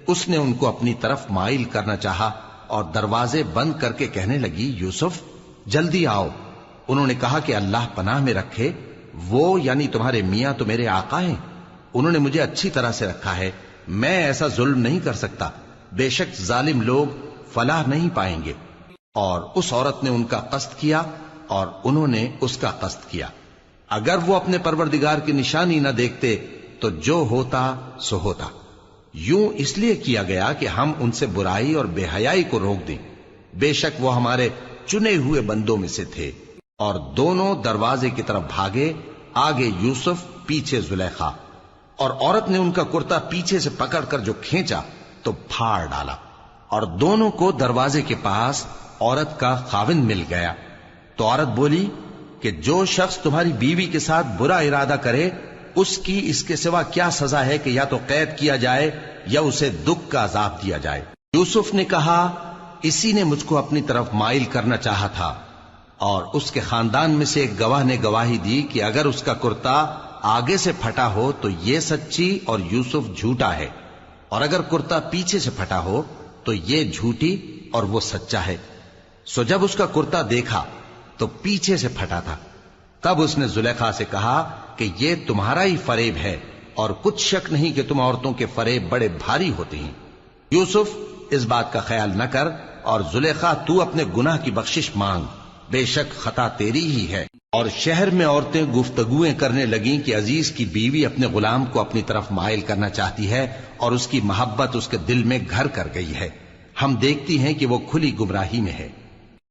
اس نے ان کو اپنی طرف مائل کرنا چاہا، اور دروازے بند کر کے کہنے لگی، یوسف جلدی آؤ۔ انہوں نے کہا کہ اللہ پناہ میں رکھے، وہ یعنی تمہارے میاں تو میرے آقا ہیں، انہوں نے مجھے اچھی طرح سے رکھا ہے، میں ایسا ظلم نہیں کر سکتا، بے شک ظالم لوگ فلاح نہیں پائیں گے۔ اور اس عورت نے ان کا قصد کیا اور انہوں نے اس کا قصد کیا۔ اگر وہ اپنے پروردگار کی نشانی نہ دیکھتے تو جو ہوتا سو ہوتا۔ یوں اس لیے کیا گیا کہ ہم ان سے برائی اور بے حیائی کو روک دیں، بے شک وہ ہمارے چنے ہوئے بندوں میں سے تھے۔ اور دونوں دروازے کی طرف بھاگے، آگے یوسف پیچھے زلیخا، اور عورت نے ان کا کرتا پیچھے سے پکڑ کر جو کھینچا تو پھاڑ ڈالا، اور دونوں کو دروازے کے پاس عورت کا خاوند مل گیا۔ تو عورت بولی کہ جو شخص تمہاری بیوی کے ساتھ برا ارادہ کرے اس کی اس کے سوا کیا سزا ہے کہ یا تو قید کیا جائے یا اسے دکھ کا عذاب دیا جائے۔ یوسف نے کہا اسی نے مجھ کو اپنی طرف مائل کرنا چاہا تھا، اور اس کے خاندان میں سے ایک گواہ نے گواہی دی کہ اگر اس کا کرتا آگے سے پھٹا ہو تو یہ سچی اور یوسف جھوٹا ہے، اور اگر کرتا پیچھے سے پھٹا ہو تو یہ جھوٹی اور وہ سچا ہے۔ سو جب اس کا کرتا دیکھا تو پیچھے سے پھٹا تھا، تب اس نے زلیخا سے کہا کہ یہ تمہارا ہی فریب ہے، اور کچھ شک نہیں کہ تم عورتوں کے فریب بڑے بھاری ہوتے ہیں۔ یوسف اس بات کا خیال نہ کر، اور زلیخا تو اپنے گناہ کی بخشش مانگ، بے شک خطا تیری ہی ہے۔ اور شہر میں عورتیں گفتگویں کرنے لگیں کہ عزیز کی بیوی اپنے غلام کو اپنی طرف مائل کرنا چاہتی ہے اور اس کی محبت اس کے دل میں گھر کر گئی ہے، ہم دیکھتی ہیں کہ وہ کھلی گمراہی میں ہے۔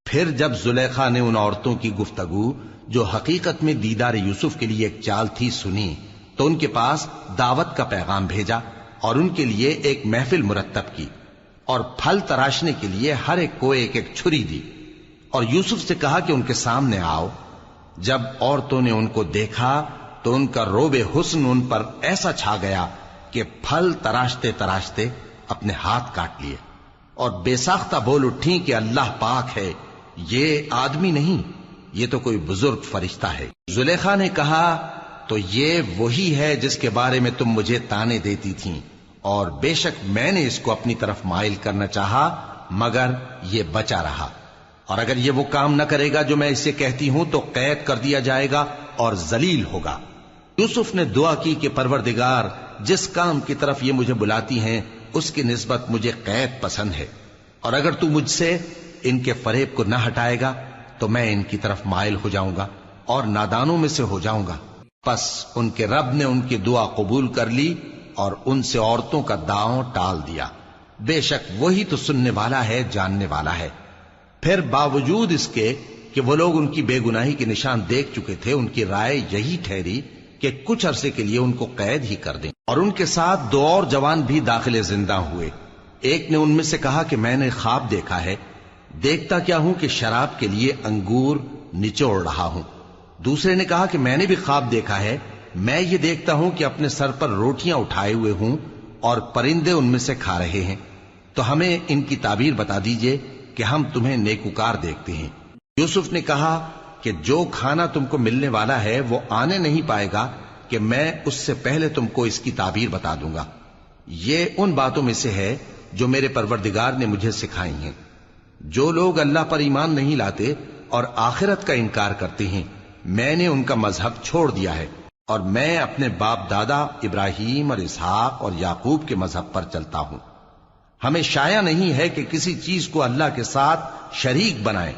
پھر جب زلیخا نے ان عورتوں کی گفتگو جو حقیقت میں دیدار یوسف کے لیے ایک چال تھی سنی، تو ان کے پاس دعوت کا پیغام بھیجا اور ان کے لیے ایک محفل مرتب کی، اور پھل تراشنے کے لیے ہر ایک کو ایک ایک چھری دی، اور یوسف سے کہا کہ ان کے سامنے آؤ۔ جب عورتوں نے ان کو دیکھا تو ان کا روب حسن ان پر ایسا چھا گیا کہ پھل تراشتے تراشتے اپنے ہاتھ کاٹ لیے، اور بے ساختہ بول اٹھیں کہ اللہ پاک ہے، یہ آدمی نہیں، یہ تو کوئی بزرگ فرشتہ ہے۔ زلیخا نے کہا تو یہ وہی ہے جس کے بارے میں تم مجھے تانے دیتی تھیں، اور بے شک میں نے اس کو اپنی طرف مائل کرنا چاہا مگر یہ بچا رہا، اور اگر یہ وہ کام نہ کرے گا جو میں اسے کہتی ہوں تو قید کر دیا جائے گا اور ذلیل ہوگا۔ یوسف نے دعا کی کہ پروردگار جس کام کی طرف یہ مجھے بلاتی ہیں اس کی نسبت مجھے قید پسند ہے، اور اگر تو مجھ سے ان کے فریب کو نہ ہٹائے گا تو میں ان کی طرف مائل ہو جاؤں گا اور نادانوں میں سے ہو جاؤں گا۔ پس ان کے رب نے ان کی دعا قبول کر لی اور ان سے عورتوں کا داؤں ٹال دیا، بے شک وہی تو سننے والا ہے، جاننے والا ہے۔ پھر باوجود اس کے کہ وہ لوگ ان کی بے گناہی کے نشان دیکھ چکے تھے، ان کی رائے یہی ٹھہری کہ کچھ عرصے کے لیے ان کو قید ہی کر دیں، اور ان کے ساتھ دو اور جوان بھی داخل زندہ ہوئے۔ ایک نے ان میں سے کہا کہ میں نے خواب دیکھا ہے، دیکھتا کیا ہوں کہ شراب کے لیے انگور نچوڑ رہا ہوں۔ دوسرے نے کہا کہ میں نے بھی خواب دیکھا ہے، میں یہ دیکھتا ہوں کہ اپنے سر پر روٹیاں اٹھائے ہوئے ہوں اور پرندے ان میں سے کھا رہے ہیں، تو ہمیں ان کی تعبیر بتا دیجئے کہ ہم تمہیں نیکوکار دیکھتے ہیں۔ یوسف نے کہا کہ جو کھانا تم کو ملنے والا ہے وہ آنے نہیں پائے گا کہ میں اس سے پہلے تم کو اس کی تعبیر بتا دوں گا۔ یہ ان باتوں میں سے ہے جو میرے پروردگار نے مجھے سکھائی ہیں۔ جو لوگ اللہ پر ایمان نہیں لاتے اور آخرت کا انکار کرتے ہیں، میں نے ان کا مذہب چھوڑ دیا ہے، اور میں اپنے باپ دادا ابراہیم اور اسحاق اور یعقوب کے مذہب پر چلتا ہوں۔ ہمیں شایع نہیں ہے کہ کسی چیز کو اللہ کے ساتھ شریک بنائیں،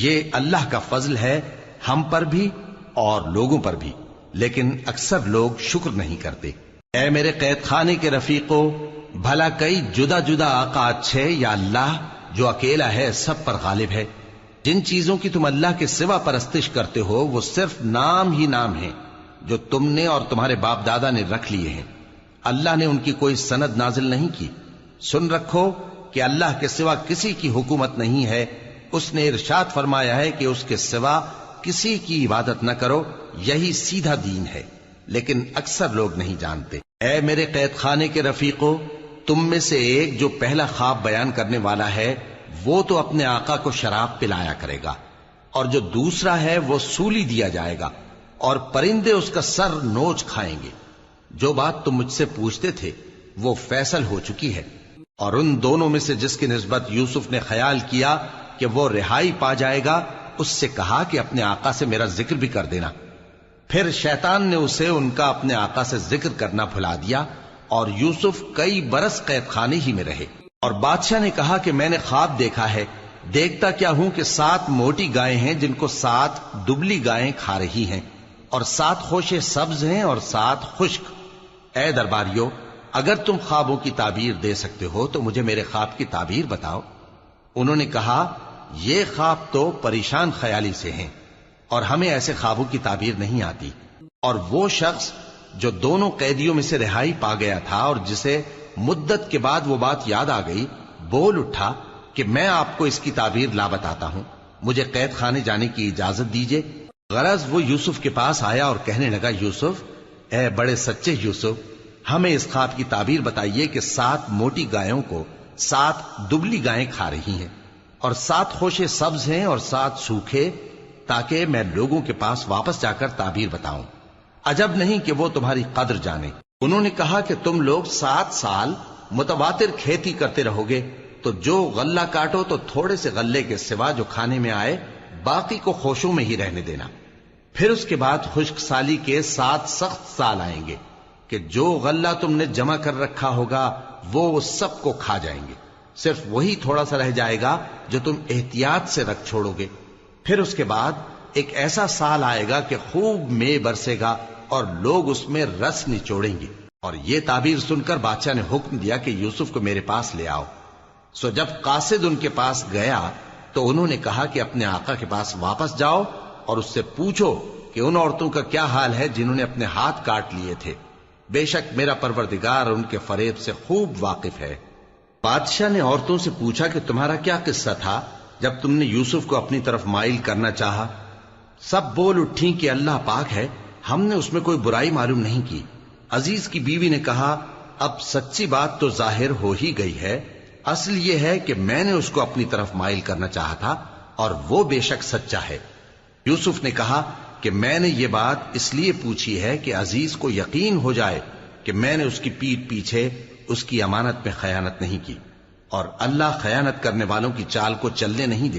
یہ اللہ کا فضل ہے ہم پر بھی اور لوگوں پر بھی، لیکن اکثر لوگ شکر نہیں کرتے۔ اے میرے قید خانے کے رفیقو، بھلا کئی جدا جدا آقا اچھے یا اللہ جو اکیلا ہے سب پر غالب ہے؟ جن چیزوں کی تم اللہ کے سوا پرستش کرتے ہو وہ صرف نام ہی نام ہیں جو تم نے اور تمہارے باپ دادا نے رکھ لیے ہیں، اللہ نے ان کی کوئی سند نازل نہیں کی۔ سن رکھو کہ اللہ کے سوا کسی کی حکومت نہیں ہے، اس نے ارشاد فرمایا ہے کہ اس کے سوا کسی کی عبادت نہ کرو، یہی سیدھا دین ہے، لیکن اکثر لوگ نہیں جانتے۔ اے میرے قید خانے کے رفیقو، تم میں سے ایک جو پہلا خواب بیان کرنے والا ہے وہ تو اپنے آقا کو شراب پلایا کرے گا، اور جو دوسرا ہے وہ سولی دیا جائے گا، اور پرندے اس کا سر نوچ کھائیں گے۔ جو بات تم مجھ سے پوچھتے تھے وہ فیصل ہو چکی ہے، اور ان دونوں میں سے جس کی نسبت یوسف نے خیال کیا کہ وہ رہائی پا جائے گا، اس سے کہا کہ اپنے آقا سے میرا ذکر بھی کر دینا۔ پھر شیطان نے اسے ان کا اپنے آقا سے ذکر کرنا بھلا دیا اور یوسف کئی برس قید خانے ہی میں رہے۔ اور بادشاہ نے کہا کہ میں نے خواب دیکھا ہے، دیکھتا کیا ہوں کہ 7 موٹی گائیں ہیں جن کو 7 دبلی گائیں کھا رہی ہیں، اور 7 خوشے سبز ہیں اور 7 خشک۔ اے درباریو، اگر تم خوابوں کی تعبیر دے سکتے ہو تو مجھے میرے خواب کی تعبیر بتاؤ۔ انہوں نے کہا یہ خواب تو پریشان خیالی سے ہیں اور ہمیں ایسے خوابوں کی تعبیر نہیں آتی۔ اور وہ شخص جو دونوں قیدیوں میں سے رہائی پا گیا تھا اور جسے مدت کے بعد وہ بات یاد آ گئی، بول اٹھا کہ میں آپ کو اس کی تعبیر لا بتاتا ہوں، مجھے قید خانے جانے کی اجازت دیجیے۔ غرض وہ یوسف کے پاس آیا اور کہنے لگا، یوسف، اے بڑے سچے یوسف، ہمیں اس خواب کی تعبیر بتائیے کہ 7 موٹی گایوں کو 7 دبلی گائیں کھا رہی ہیں، اور 7 خوشے سبز ہیں اور 7 سوکھے، تاکہ میں لوگوں کے پاس واپس جا کر تعبیر بتاؤں۔ عجب نہیں کہ وہ تمہاری قدر جانے۔ انہوں نے کہا کہ تم لوگ 7 سال متواتر کھیتی کرتے رہو گے، تو جو غلہ کاٹو تو تھوڑے سے غلے کے سوا جو کھانے میں آئے باقی کو خوشوں میں ہی رہنے دینا۔ پھر اس کے بعد خشک سالی کے 7 سخت سال آئیں گے کہ جو غلہ تم نے جمع کر رکھا ہوگا وہ سب کو کھا جائیں گے، صرف وہی تھوڑا سا رہ جائے گا جو تم احتیاط سے رکھ چھوڑو گے۔ پھر اس کے بعد ایک ایسا سال آئے گا کہ خوب مے برسے گا اور لوگ اس میں رس نچوڑیں گے۔ اور یہ تعبیر سن کر بادشاہ نے حکم دیا کہ یوسف کو میرے پاس لے آؤ۔ سو جب قاصد ان کے پاس گیا تو انہوں نے کہا کہ اپنے آقا کے پاس واپس جاؤ اور اس سے پوچھو کہ ان عورتوں کا کیا حال ہے جنہوں نے اپنے ہاتھ کاٹ لیے تھے، بے شک میرا پروردگار ان کے فریب سے خوب واقف ہے۔ بادشاہ نے عورتوں سے پوچھا کہ تمہارا کیا قصہ تھا جب تم نے یوسف کو اپنی طرف مائل کرنا چاہا؟ سب بول اٹھیں کہ اللہ پاک ہے، ہم نے اس میں کوئی برائی معلوم نہیں کی۔ عزیز کی بیوی نے کہا، اب سچی بات تو ظاہر ہو ہی گئی ہے، اصل یہ ہے کہ میں نے اس کو اپنی طرف مائل کرنا چاہا تھا اور وہ بے شک سچا ہے۔ یوسف نے کہا کہ میں نے یہ بات اس لیے پوچھی ہے کہ عزیز کو یقین ہو جائے کہ میں نے اس کی پیٹھ پیچھے اس کی امانت میں خیانت نہیں کی، اور اللہ خیانت کرنے والوں کی چال کو چلنے نہیں دے۔